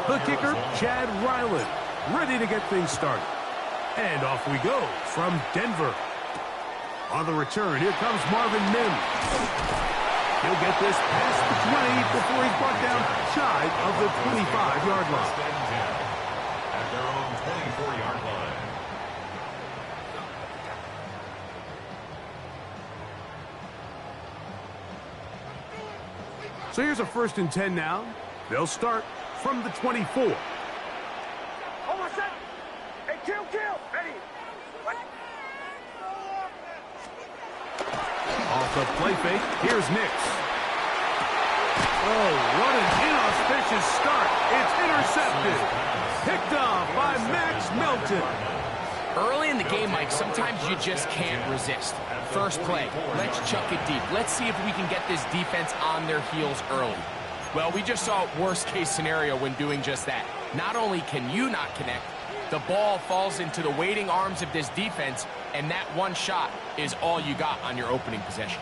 The kicker, Chad Ryland, ready to get things started. And off we go from Denver. On the return, here comes Marvin Mims. He'll get this past the 20 before he's brought down shy of the 25-yard line. At their own 24-yard line. So here's a 1st and 10 now. They'll start from the 24. Almost set. Hey, kill. Ready. What? Off the play fake, here's Nix. Oh, what an inauspicious start. It's intercepted. Picked off by Max Melton. Early in the game, Mike, sometimes you just can't resist. First play, let's chuck it deep. Let's see if we can get this defense on their heels early. Well, we just saw worst-case scenario when doing just that. Not only can you not connect, the ball falls into the waiting arms of this defense, and that one shot is all you got on your opening possession.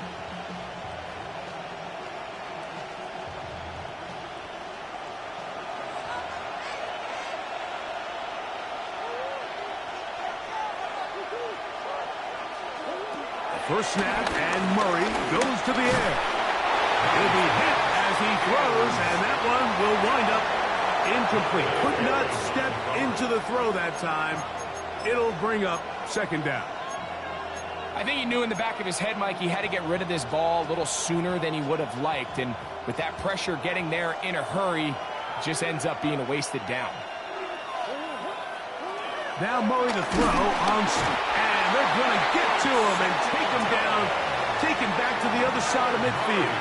First snap, and Murray goes to the air. He'll be hit as he throws, and that one will wind up incomplete. Could not step into the throw that time. It'll bring up 2nd down. I think he knew in the back of his head, Mike, he had to get rid of this ball a little sooner than he would have liked. And with that pressure getting there in a hurry, it just ends up being a wasted down. Now Murray to throw on, and they're going to get to him and take him down, take him back to the other side of midfield.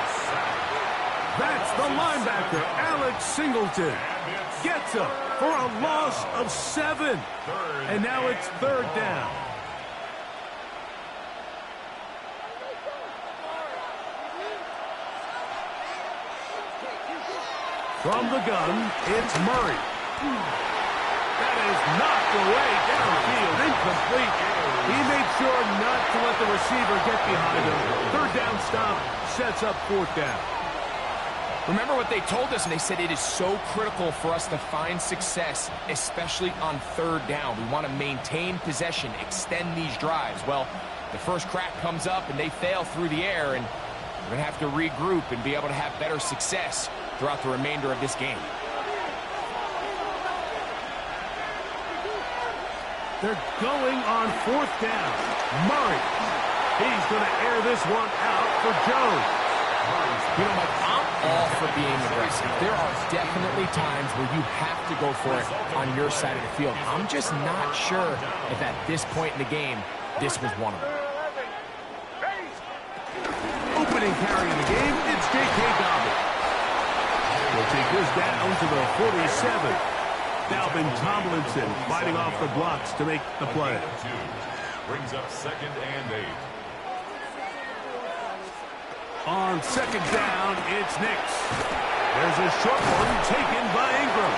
That's the linebacker, Alex Singleton. Gets him for a loss of 7. And now it's 3rd down. From the gun, it's Murray. That is knocked away downfield, incomplete. He made sure not to let the receiver get behind him. 3rd down stop sets up 4th down. Remember what they told us, and they said it is so critical for us to find success, especially on 3rd down. We want to maintain possession, extend these drives. Well, the first crack comes up, and they fail through the air, and we're going to have to regroup and be able to have better success throughout the remainder of this game. They're going on 4th down. Murray. He's going to air this one out for Jones. You know, Mike, I'm all for being aggressive. There are definitely times where you have to go for it on your side of the field. I'm just not sure if at this point in the game, this was one of them. Opening carry in the game, it's J.K. Dobbins. We'll take this down to the 47. Dalvin Tomlinson fighting off the blocks to make the play. Brings up 2nd and 8. On 2nd down, it's Nix. There's a short one taken by Ingram.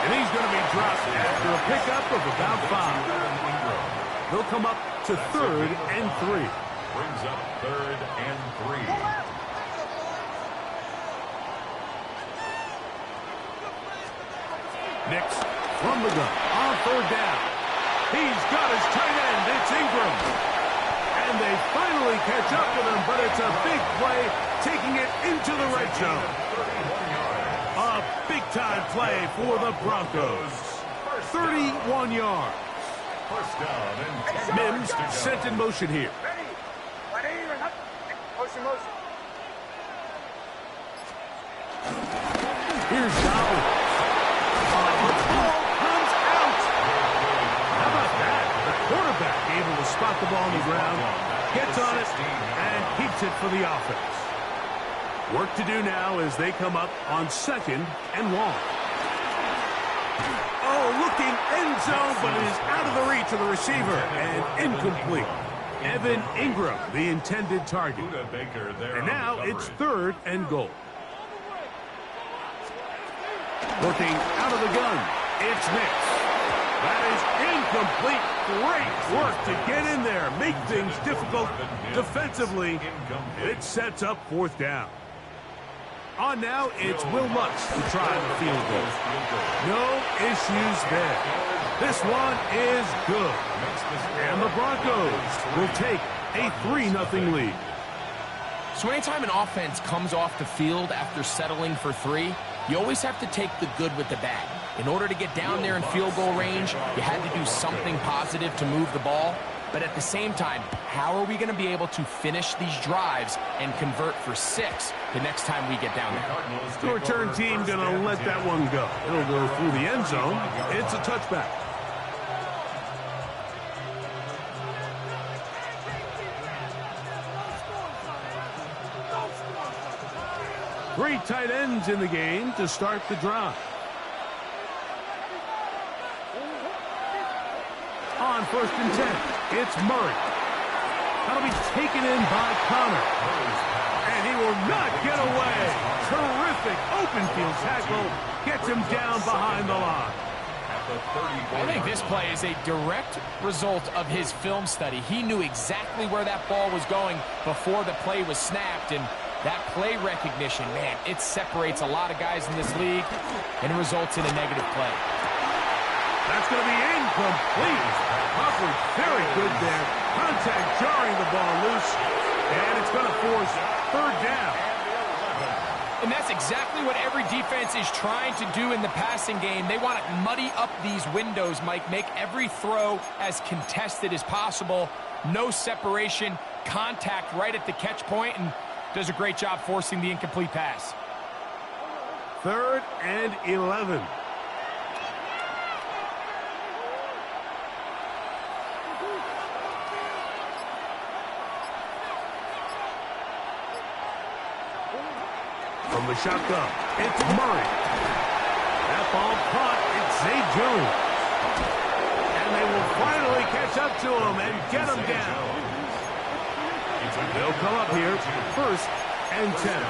And he's going to be dropped after a pickup of about 5. They'll come up to 3rd and 3. Brings up 3rd and 3. Nix from the gun on 3rd down. He's got his tight end. It's Ingram. And they finally catch up with him, but it's a big play, taking it into the red zone. A big-time play for the Broncos. 31 yards. First down and 10. Mims sent in motion here. Motion. Here's Dobbins. The ball comes out. How about that? The quarterback able to spot the ball on the ground, gets on it, and keeps it for the offense. Work to do now as they come up on 2nd and 1. Oh, looking end zone, but it is out of the reach of the receiver and incomplete. Evan Ingram, the intended target. And now it's 3rd and goal. Working out of the gun, it's Nix. That is incomplete. Great work to get in there, make things difficult defensively. It sets up 4th down. On now, it's Will Lutz to try the field goal. No issues there. This one is good. And the Broncos will take a 3-0 lead. So anytime an offense comes off the field after settling for 3, you always have to take the good with the bad. In order to get down there in field goal range, you had to do something positive to move the ball. But at the same time, how are we going to be able to finish these drives and convert for 6 the next time we get down there? The return team going to let that one go. It'll go through the end zone. It's a touchback. Three tight ends in the game to start the drive. On 1st and 10, it's Murray. That'll be taken in by Connor. And he will not get away. Terrific open field tackle. Gets him down behind the line. I think this play is a direct result of his film study. He knew exactly where that ball was going before the play was snapped, and that play recognition, man, it separates a lot of guys in this league, and it results in a negative play. That's going to be incomplete. Humphrey, very good there. Contact jarring the ball loose, and it's going to force 3rd down. And that's exactly what every defense is trying to do in the passing game. They want to muddy up these windows, Mike, make every throw as contested as possible. No separation, contact right at the catch point, and does a great job forcing the incomplete pass. 3rd and 11. From the shotgun, it's Murray. That ball caught. It's Zay Jones. And they will finally catch up to him and get him down. They'll come up here, 1st and 10.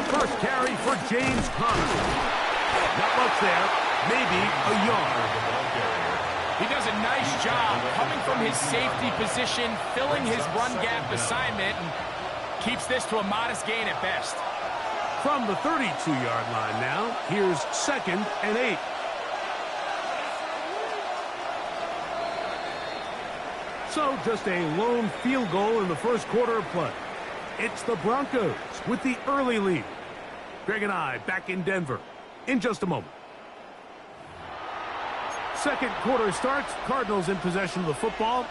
First carry for James Conner. Not much there, maybe a yard. He does a nice job coming from his safety position, filling his run gap assignment, and keeps this to a modest gain at best. From the 32-yard line now, here's 2nd and 8. So just a lone field goal in the first quarter of play. It's the Broncos with the early lead. Greg and I back in Denver in just a moment. Second quarter starts. Cardinals in possession of the football.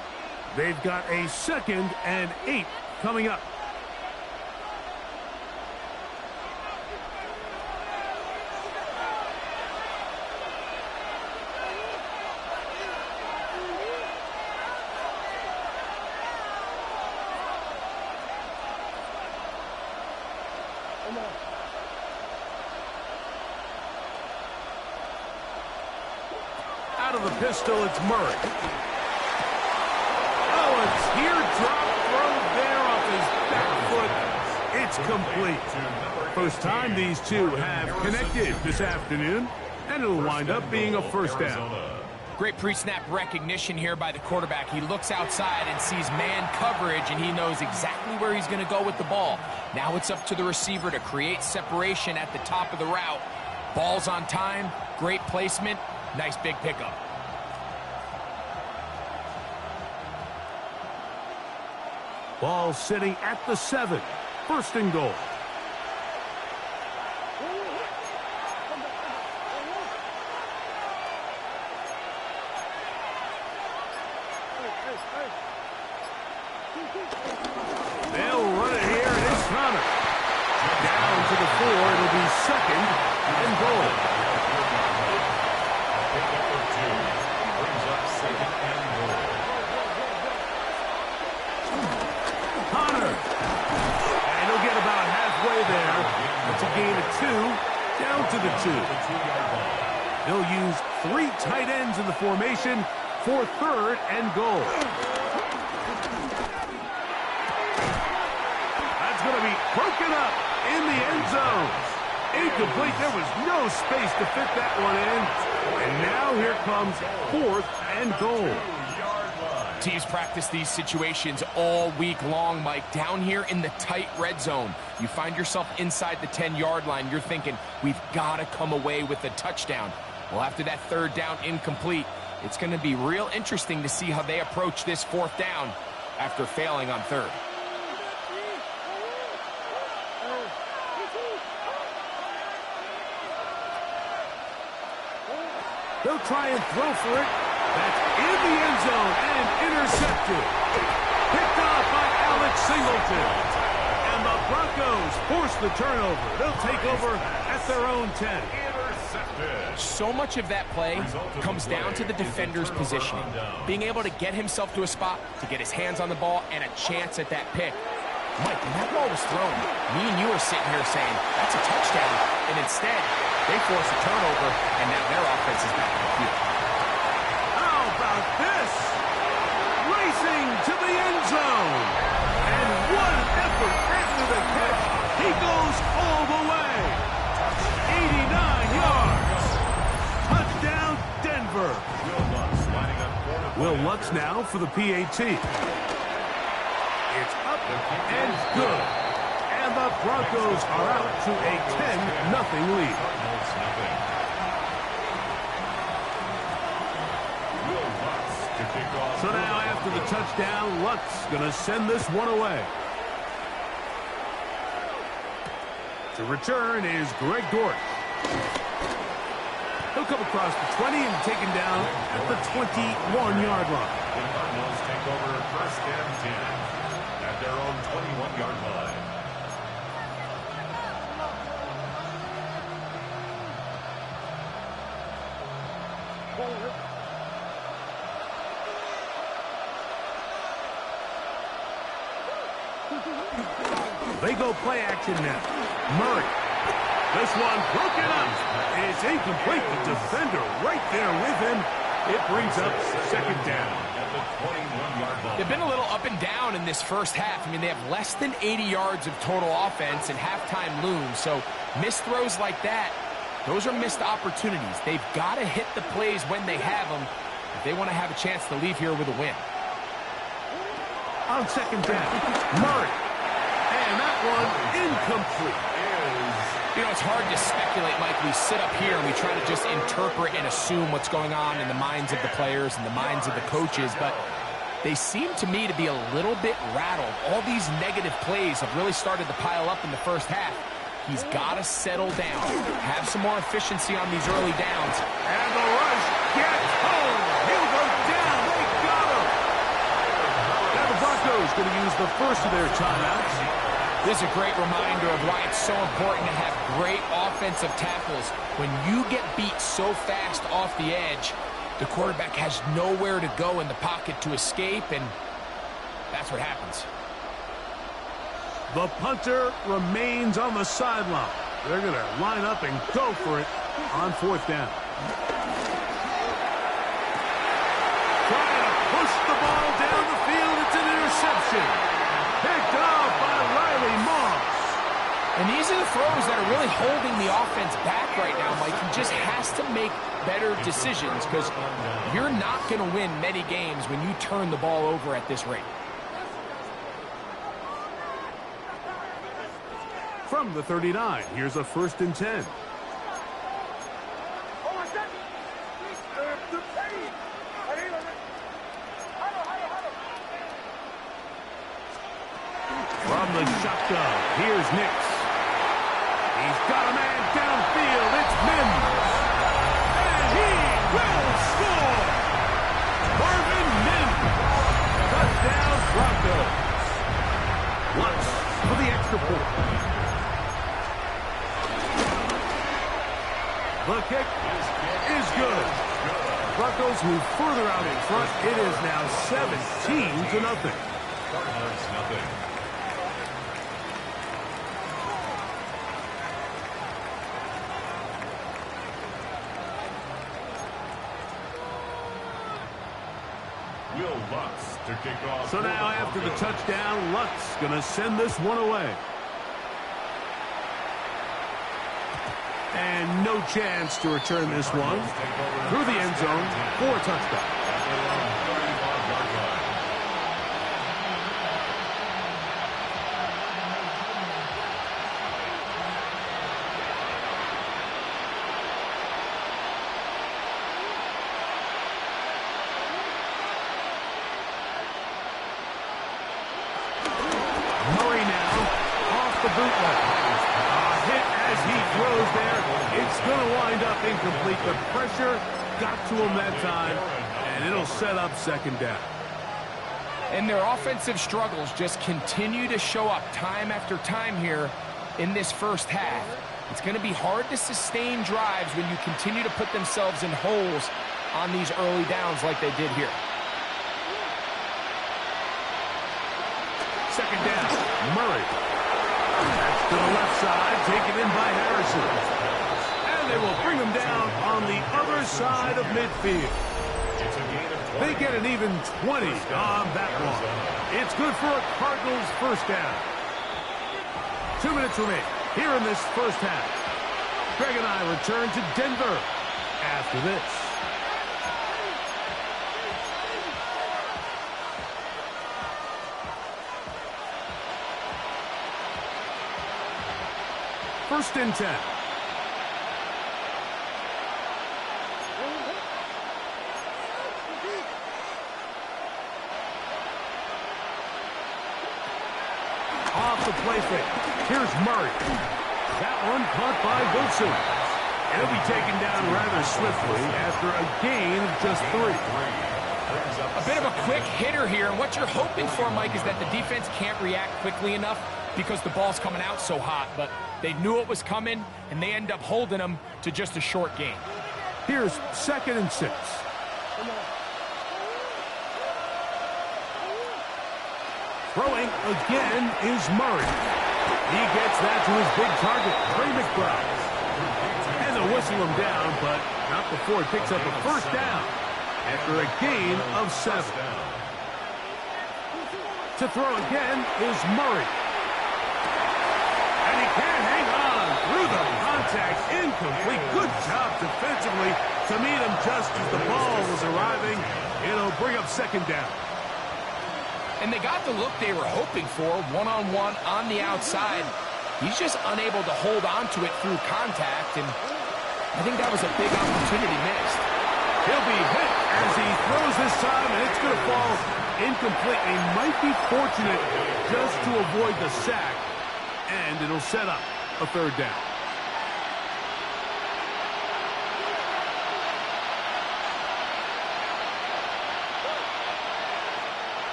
They've got a 2nd and 8 coming up. Out of the pistol, it's Murray. Oh, a teardrop throw there off his back foot. It's complete. First time these two have connected this afternoon, and it'll wind up being a 1st down. Great pre-snap recognition here by the quarterback. He looks outside and sees man coverage, and he knows exactly where he's going to go with the ball. Now it's up to the receiver to create separation at the top of the route. Ball's on time, great placement, nice big pickup. Ball sitting at the 7. 1st and goal. They'll run it here, and it's Connor. Down to the 4, it'll be 2nd and goal. Connor. And he'll get about halfway there. It's a gain of 2, down to the 2. They'll use 3 tight ends in the formation for 3rd and goal. That's going to be broken up in the end zone. Incomplete. There was no space to fit that one in. And now here comes 4th and goal. Teams practice these situations all week long, Mike. Down here in the tight red zone, you find yourself inside the 10-yard line. You're thinking, we've got to come away with a touchdown. Well, after that third down incomplete, it's going to be real interesting to see how they approach this fourth down after failing on third. They'll try and throw for it. That's in the end zone and intercepted. Picked off by Alex Singleton. And the Broncos force the turnover. They'll take over at their own 10. So much of that play comes down to the defender's positioning. Being able to get himself to a spot, to get his hands on the ball, and a chance at that pick. Mike, when that ball was thrown, me and you are sitting here saying, that's a touchdown. And instead, they force a turnover, and now their offense is back on the field. How about this? Racing to the end zone. And one effort after the catch. He goes all the way. 89 yards. Touchdown, Denver. Will Lutz now for the PAT. It's up and good. And the Broncos are out to a 10-0 lead. So now after the touchdown, Lutz going to send this one away. To return is Greg Dortch. He'll come across the 20 and taken down at the 21-yard line. The Cardinals take over first and 10 at their own 21-yard line. They go play action now. Murray. This one broken up. It's incomplete. The defender right there with him. It brings up second down. They've been a little up and down in this first half. I mean, they have less than 80 yards of total offense and halftime looms. So missed throws like that, those are missed opportunities. They've got to hit the plays when they have them if they want to have a chance to leave here with a win. On second down, Murray. And that one incomplete. You know, it's hard to speculate, Mike. We sit up here and we try to just interpret and assume what's going on in the minds of the players and the minds of the coaches, but they seem to me to be a little bit rattled. All these negative plays have really started to pile up in the first half. He's got to settle down, have some more efficiency on these early downs. And the rush gets home. He'll go down. They got him. Now the Broncos going to use the first of their timeouts. This is a great reminder of why it's so important to have great offensive tackles. When you get beat so fast off the edge, the quarterback has nowhere to go in the pocket to escape, and that's what happens. The punter remains on the sideline. They're going to line up and go for it on fourth down. Trying to push the ball down the field. It's an interception. Picked off by Riley Moss. And these are the throws that are really holding the offense back right now, Mike. He just has to make better decisions because you're not going to win many games when you turn the ball over at this rate. From the 39, here's a 1st and 10. From the shotgun, here's Nix. He's got a man downfield. It's Mims. And he will score. Marvin Mims. Touchdown Broncos. Lutz for the extra point. The kick is good. Broncos move further out in front. It is now 17-0. Cardinals nothing. Will Lutz to kick off. So now after the touchdown, Lutz going to send this one away. And no chance to return this one through the end zone for a touchdown. the bootleg. A hit as he throws there. It's going to wind up incomplete. The pressure got to him that time, and it'll set up second down. And their offensive struggles just continue to show up time after time here in this first half. It's going to be hard to sustain drives when you continue to put themselves in holes on these early downs like they did here. Second down, Murray. That's to the left side, taken in by Harrison. And they will bring him down on the other side of midfield. They get an even 20 on that one. It's good for a Cardinals first down. 2 minutes remain here in this first half. Greg and I return to Denver after this. First and 10. Off the play fake. Here's Murray. That one caught by Wilson. And he'll be taken down rather swiftly after a gain of just 3. A bit of a quick hitter here, and what you're hoping for, Mike, is that the defense can't react quickly enough because the ball's coming out so hot, but they knew it was coming, and they end up holding them to just a short gain. Here's 2nd and 6. Throwing again is Murray. He gets that to his big target, Trey McBride. And they'll whistle him down, but not before he picks up a first down after a gain of 7. To throw again is Murray. And he can't hang on through the contact. Incomplete. Good job defensively to meet him just as the ball was arriving. It'll bring up second down. And they got the look they were hoping for, one-on-one on the outside. He's just unable to hold on to it through contact, and I think that was a big opportunity missed. He'll be hit as he throws this time, and it's going to fall incomplete. He might be fortunate just to avoid the sack, and it'll set up a third down.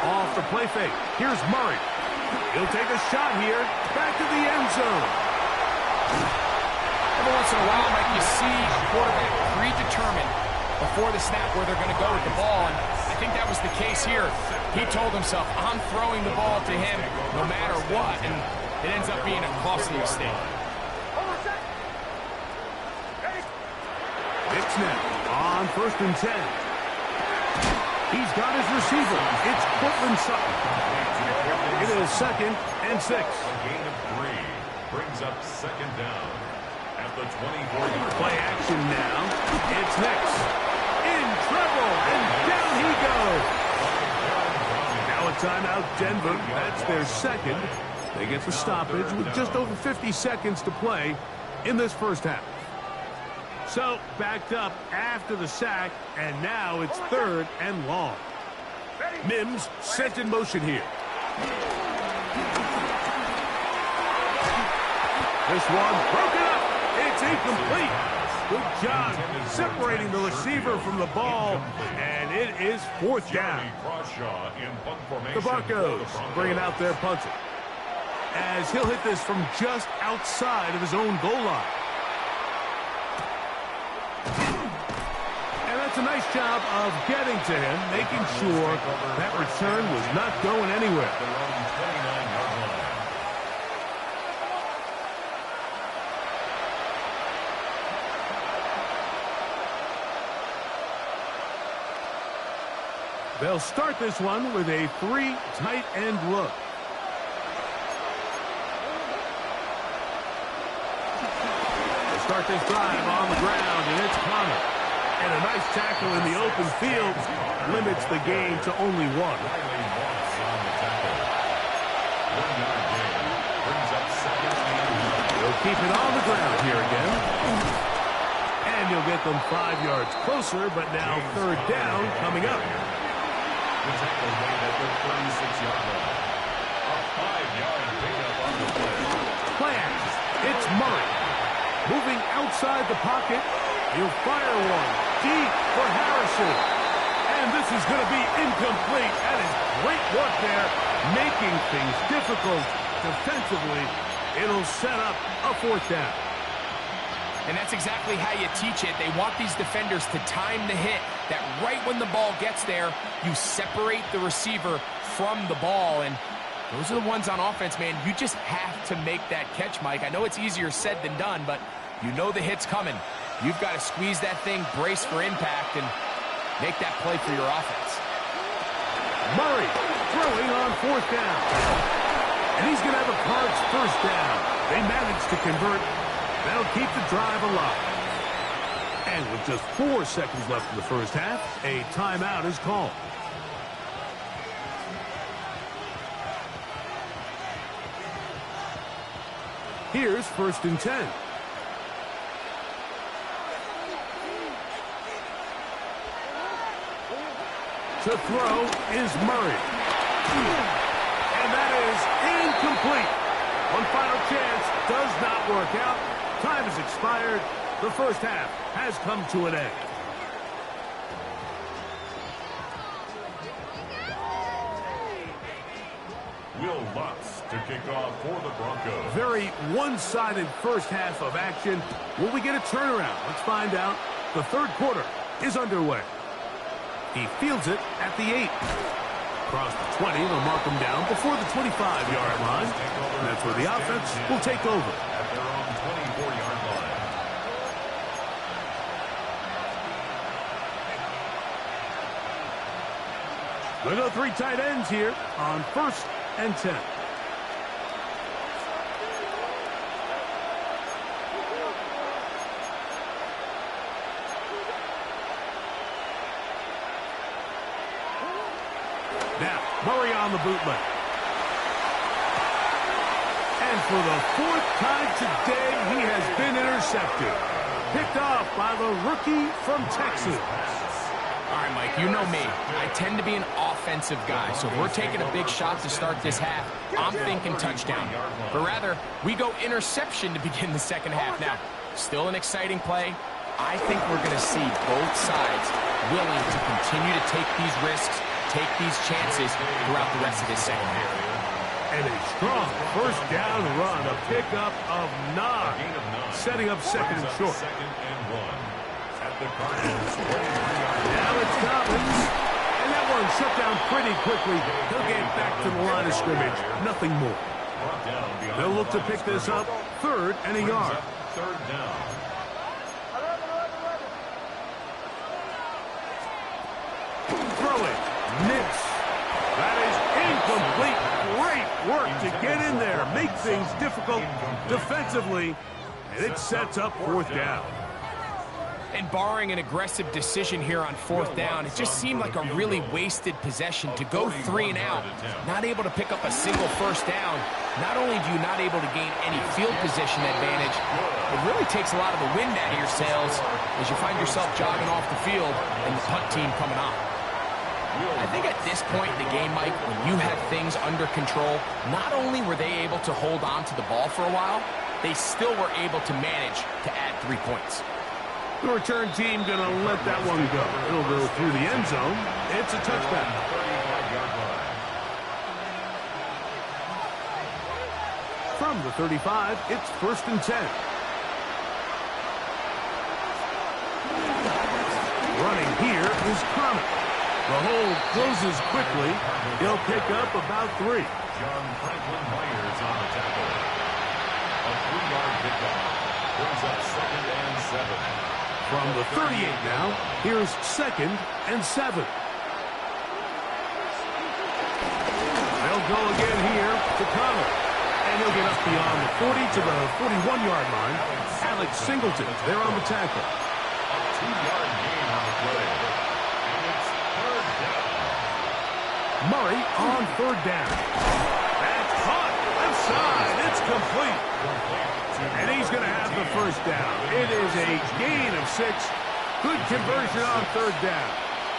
Off the play fake. Here's Murray. He'll take a shot here. Back to the end zone. Every once in a while, Mike, you see a quarterback predetermined before the snap where they're going to go with the ball, and I think that was the case here. He told himself, I'm throwing the ball to him no matter what, and it ends up being a costly mistake. It's now on 1st and 10. He's got his receiver. It's Cortland Sutton. It is 2nd and 6. A gain of 3 brings up second down at the 24-yard Play action now. It's next. In trouble, and down he goes. Now a timeout, Denver. That's their second. They get the stoppage with just over 50 seconds to play in this first half. So, backed up after the sack, and now it's 3rd and long. Mims sent in motion here. This one broken up. It's incomplete. Good job separating the receiver from the ball, and it is 4th down. The Broncos bringing out their punter, as he'll hit this from just outside of his own goal line. And that's a nice job of getting to him, making sure that return was not going anywhere. They'll start this one with a 3 tight end look. They'll start this drive on the ground, and it's Connor. And a nice tackle in the open field limits the gain to only 1. They'll keep it on the ground here again. And you'll get them 5 yards closer, but now 3rd down coming up. The tackle made at the 36-yard line. A 5-yard pickup on the play. Play action. It's Murray. Moving outside the pocket. He'll fire one deep for Harrison. And this is going to be incomplete. That is great work there, making things difficult defensively. It'll set up a fourth down. And that's exactly how you teach it. They want these defenders to time the hit, that right when the ball gets there, you separate the receiver from the ball. And those are the ones on offense, man. You just have to make that catch, Mike. I know it's easier said than done, but you know the hit's coming. You've got to squeeze that thing, brace for impact, and make that play for your offense. Murray throwing on fourth down. And he's going to have a Cards first down. They managed to convert. That'll keep the drive alive. And with just 4 seconds left in the first half, a timeout is called. Here's 1st and 10. To throw is Murray. And that is incomplete. One final chance does not work out. Time has expired. The first half has come to an end. Will Lutz to kick off for the Broncos. Very one-sided first half of action. Will we get a turnaround? Let's find out. The third quarter is underway. He fields it at the 8. Across the 20, they'll mark him down before the 25-yard line. And that's where the offense will take over. At their own 24-yard line. They go 3 tight ends here on 1st and 10. Now, Murray on the bootleg. And for the 4th time today, he has been intercepted. Picked off by the rookie from Texas. All right, Mike, you know me. I tend to be an offensive guy, so if we're taking a big shot to start this half, I'm thinking touchdown. But rather, we go interception to begin the second half. Now, still an exciting play. I think we're going to see both sides willing to continue to take these risks, take these chances throughout the rest of this second half. And a strong first down run, a pickup of 9, setting up second and short. Second and 1. At the Cardinals. Now it's Dobbins. And that one shut down pretty quickly. He'll get back to the line of scrimmage. Nothing more. They'll look to pick this up. 3rd and a yard. 3rd down. Throwing. Miss. That is incomplete. Great work to get in there. Make things difficult defensively. And it sets up 4th down. And barring an aggressive decision here on 4th down, it just seemed like a really wasted possession to go 3 and out, not able to pick up a single first down. Not only do you not able to gain any field position advantage, it really takes a lot of the wind out of your sails as you find yourself jogging off the field and the punt team coming on. I think at this point in the game, Mike, when you have things under control, not only were they able to hold on to the ball for a while, they still were able to manage to add 3 points. The return team going to let that one go. It'll go through the end zone. It's a touchback. From the 35, it's 1st and 10. Running here is Connor. The hold closes quickly. He'll pick up about 3. John Franklin Myers on the tackle. A 3-yard pickup. Brings up 2nd and 7. From the 38 now, here's 2nd and 7. They'll go again here to Connor. And he'll get up beyond the 40 to the 41-yard line. Alex Singleton, they're on the tackle. A 2-yard gain on the play. And it's 3rd down. Murray on 3rd down. That's caught. Left side. It's complete. And he's going to have the first down. It is a gain of 6. Good conversion on 3rd down.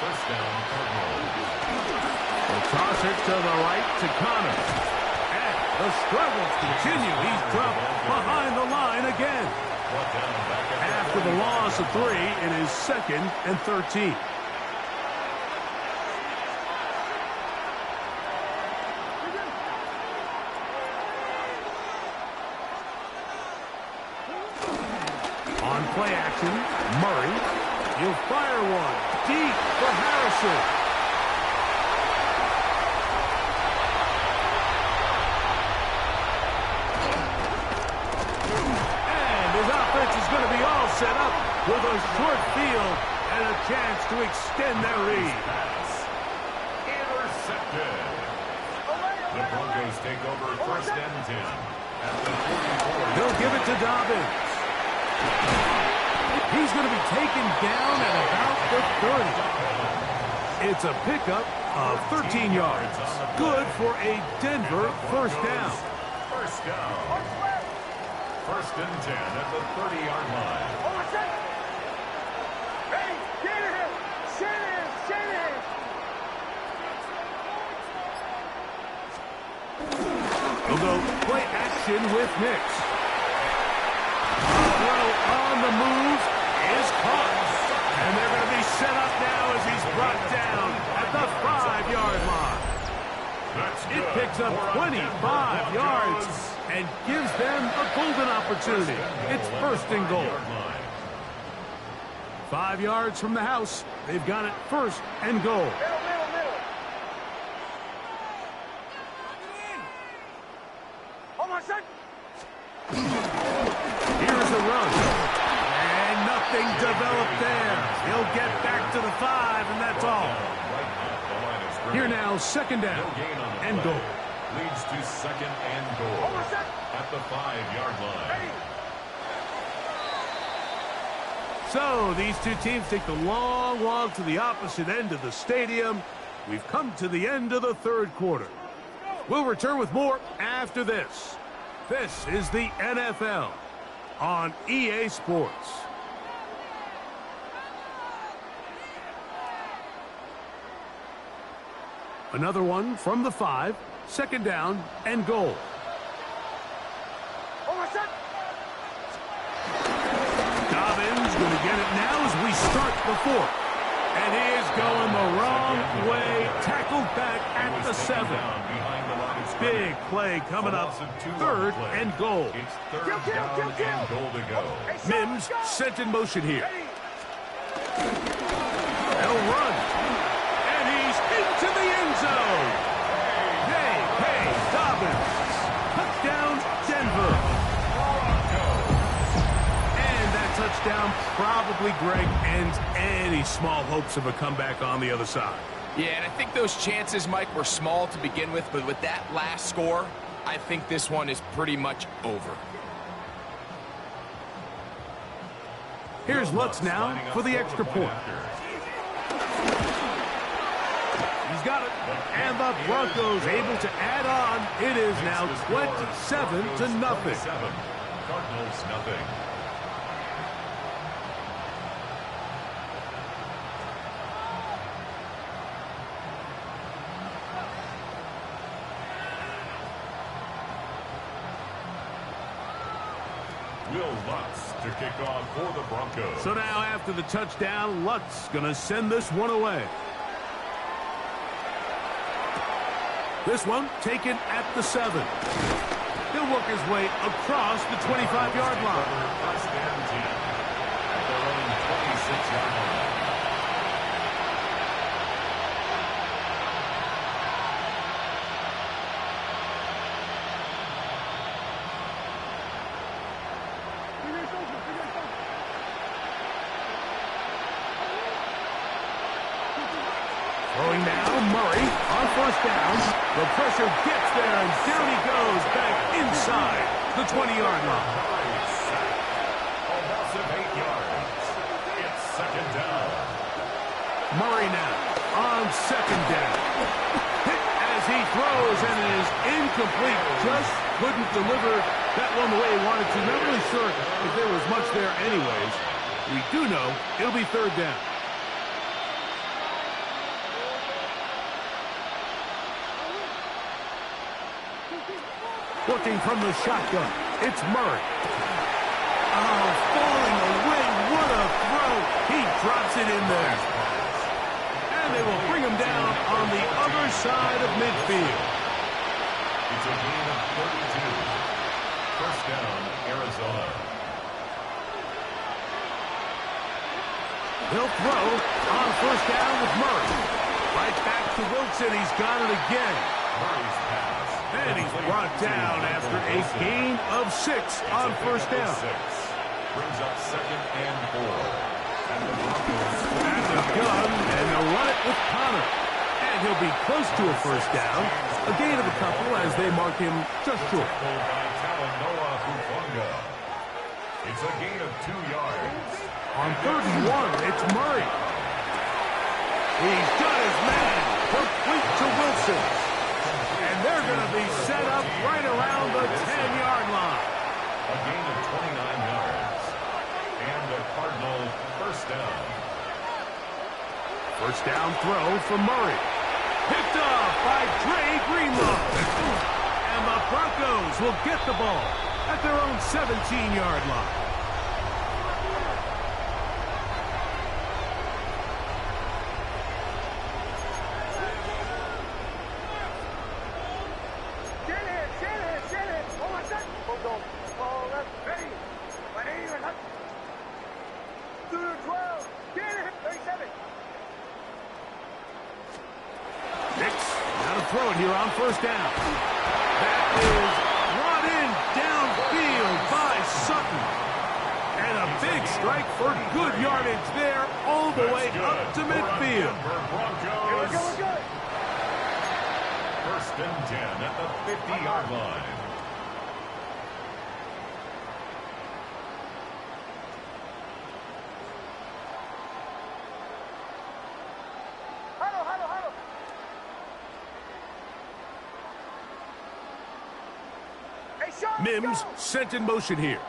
First down, Cardinals. They'll toss it to the right to Connor. And The struggles continue. He's dropped behind the line again. After the loss of 3, it is 2nd and 13. On play action, Murray. He'll fire one deep for Harrison. Is going to be all set up with a short field and a chance to extend their lead. Intercepted. The Broncos take over 1st and 10 at the 44. He'll give it to Dobbins. He's going to be taken down at about the 30. It's a pickup of 13 yards. Good for a Denver 1st down. 1st down. 1st and 10 at the 30-yard line. Hey, get him! Send him! He'll go play action with Nix. Throw on the move is caught. And they're going to be set up now as he's brought down at the 5-yard line. It picks up 25 yards and gives them a golden opportunity. It's 1st and goal. 5 yards from the house. They've got it 1st and goal. Middle. Hold on, son. Here's a run. And nothing developed there. He'll get back to the 5, and that's all. Here now, 2nd down and goal. Leads to 2nd and goal at the 5-yard line. So these two teams take the long walk to the opposite end of the stadium. We've come to the end of the 3rd quarter. We'll return with more after this. This is the NFL on EA Sports. Another one from the 5, 2nd down and goal. Dobbins going to get it now as we start the 4th. And he is going the wrong way. Tackled back at the 7. Big play coming up. 3rd and goal. It's 3rd down and goal to go. Mims sent in motion here. They'll run. And he's into the end zone. J.K. Dobbins. Touchdown, Denver. And that touchdown probably, Greg, ends any small hopes of a comeback on the other side. Yeah, and I think those chances, Mike, were small to begin with, but with that last score, I think this one is pretty much over. Here's Lutz now for the extra point. He's got it. And the Broncos able to add on. It is now 27-0. Cardinals nothing. Will Lutz to kick off for the Broncos. So now after the touchdown, Lutz going to send this one away. This one taken at the 7. He'll work his way across the 25-yard line. 1st and 10 at their own 26-yard line. Throwing now, Murray on 1st down. The pressure gets there, and down he goes back inside the 20-yard line. A loss of 8 yards. It's 2nd down. Murray now on 2nd down. Hit as he throws, and it is incomplete. Just couldn't deliver that one the way he wanted to. Not really sure if there was much there anyways. We do know it'll be 3rd down. Looking from the shotgun, it's Murray. Oh, falling away, what a throw. He drops it in there. And they will bring him down on the other side of midfield. It's a gain of 32. First down, Arizona. He'll throw on first down with Murray. Right back to Wilson. He's got it again. Murray's pass. And he's brought down after a gain of 6 on first down. Brings up second and 4. And the Broncos At the gun, and they'll run it with Connor. And he'll be close to a first down. A gain of a couple as they mark him just short. It's a gain of 2 yards. On third and 1, it's Murray. He's got his man. Complete to Wilson. And they're going to be set up right around the 10-yard line. A gain of 29 yards. And a Cardinal first down. First down throw for Murray. Picked up by Dre Greenlaw. And the Broncos will get the ball at their own 17-yard line. Throw it here on first down. That is brought in downfield by Sutton. And a big strike for good yardage there all the way up to midfield. First and 10 at the 50-yard line. Mims sent in motion here.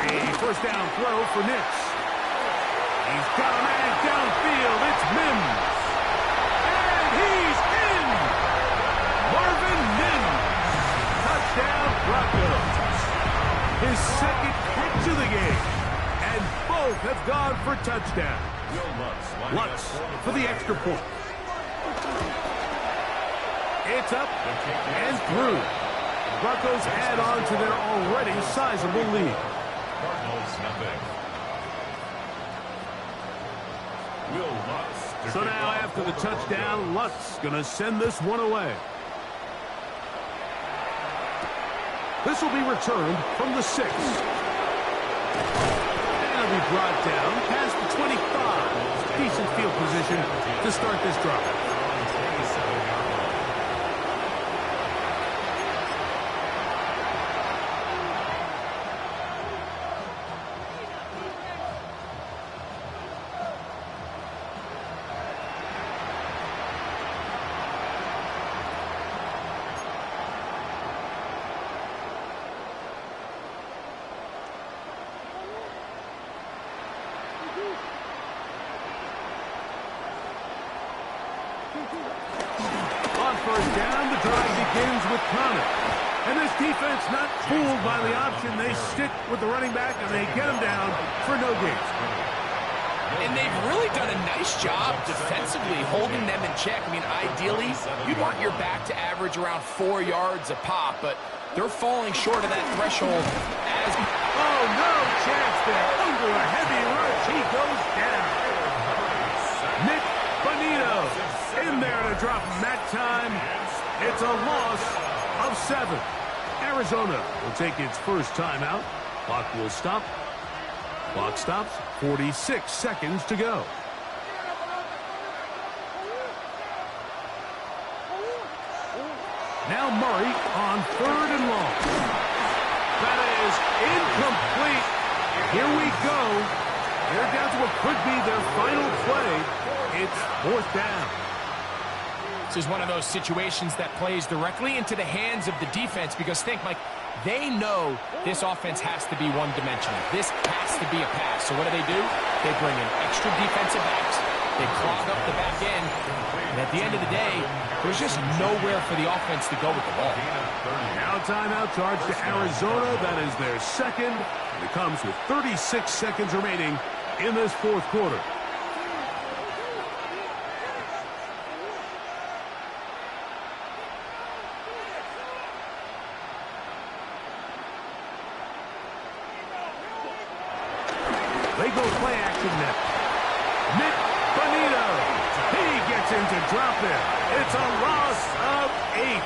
A first down throw for Nix. He's got a man downfield. It's Mims. And he's in. Marvin Mims. Touchdown Broncos. His second catch of the game. And both have gone for touchdown. Lutz for the extra point. It's up and through. Broncos add on to their already sizable lead. Cardinals nothing. So now after the touchdown, Lutz going to send this one away. This will be returned from the 6. Be brought down past the 25. Decent field position to start this drive. On first down, the drive begins with Connor. And this defense not fooled by the option. They stick with the running back, and they get him down for no gain. And they've really done a nice job defensively holding them in check. I mean, ideally, you'd want your back to average around 4 yards a pop, but they're falling short of that threshold as... Oh, no chance there. Under a heavy rush, he goes down. Nick Bonito in there to drop him that time. It's a loss of 7. Arizona will take its first timeout. Clock will stop. Clock stops. 46 seconds to go. Now Murray on third and long. That is incomplete. Here we go. They're down to what could be their final play. It's fourth down. This is one of those situations that plays directly into the hands of the defense because think, Mike, They know this offense has to be one-dimensional. This has to be a pass. So what do? They bring in extra defensive backs. They clog up the back end. And at the end of the day, there's just nowhere for the offense to go with the ball. Now timeout charge to Arizona. That is their second. It comes with 36 seconds remaining in this fourth quarter. They go play action next. Nick Bonito. He gets in to drop it. It's a loss of 8.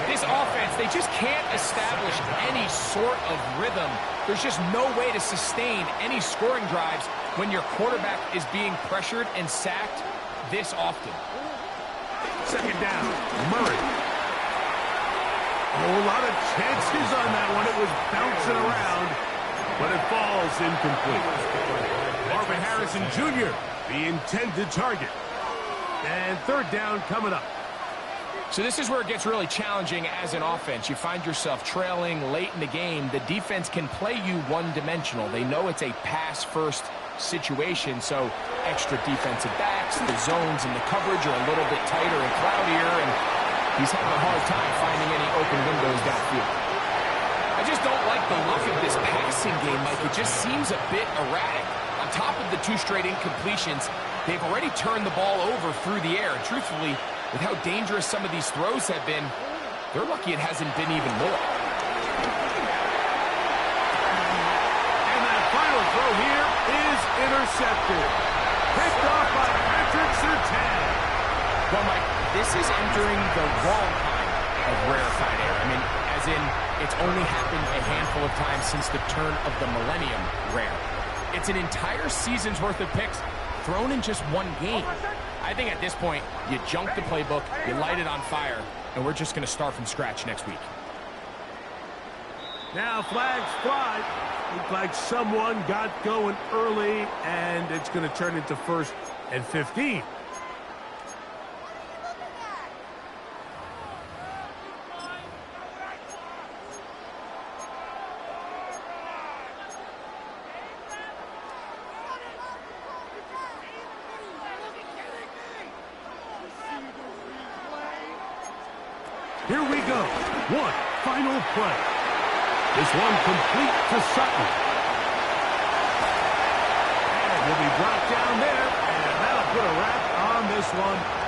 This offense, they just can't establish any sort of rhythm. There's just no way to sustain any scoring drives when your quarterback is being pressured and sacked this often. Second down, Murray. Oh, a lot of chances on that one. It was bouncing around, but it falls incomplete. Marvin Harrison Jr., the intended target. And third down coming up. So this is where it gets really challenging as an offense. You find yourself trailing late in the game. The defense can play you one-dimensional. They know it's a pass-first situation, so extra defensive backs, the zones and the coverage are a little bit tighter and cloudier, and he's having a hard time finding any open windows downfield. I just don't like the look of this passing game, Mike. It just seems a bit erratic. On top of the 2 straight incompletions, they've already turned the ball over through the air. And truthfully, with how dangerous some of these throws have been, they're lucky it hasn't been even more. And that final throw here is intercepted. Picked off by Patrick Surtain. Well, Mike, this is entering the wrong kind of rarefied air. I mean, as in, it's only happened a handful of times since the turn of the millennium rare. It's an entire season's worth of picks thrown in just one game. I think at this point, you junk the playbook, you light it on fire, and we're just going to start from scratch next week. Now flags fly. Looked like someone got going early, and it's going to turn into 1st and 15. Here we go. One final play. This one complete to Sutton. And will be brought down there, and that'll put a wrap on this one.